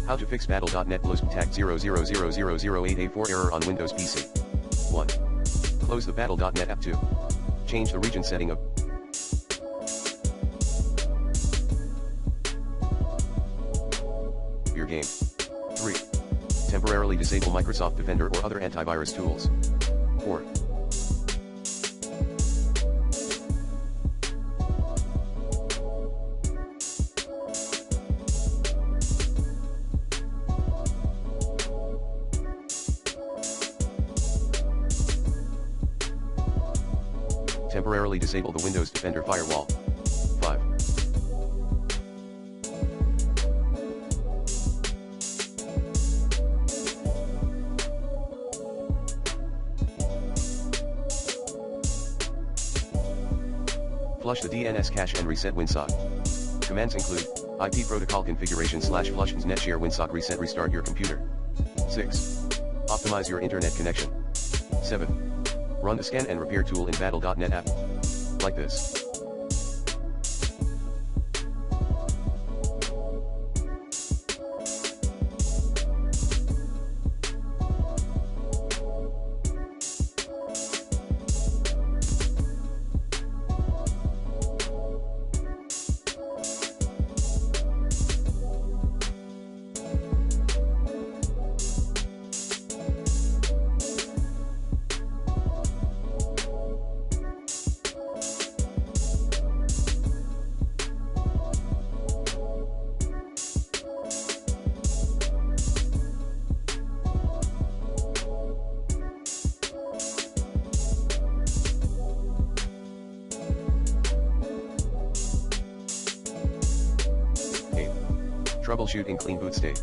How to fix Battle.net BLZBNTAGT000008A4 error on Windows PC. 1. Close the Battle.net app. 2. Change the region setting of your game. 3. Temporarily disable Microsoft Defender or other antivirus tools. 4. Temporarily disable the Windows Defender firewall. 5. Flush the DNS cache and reset WinSock. Commands include IP protocol configuration /flush netshare WinSock reset restart your computer. 6. Optimize your internet connection. 7. Run the scan and repair tool in Battle.net app. Like this. Troubleshoot in clean boot state.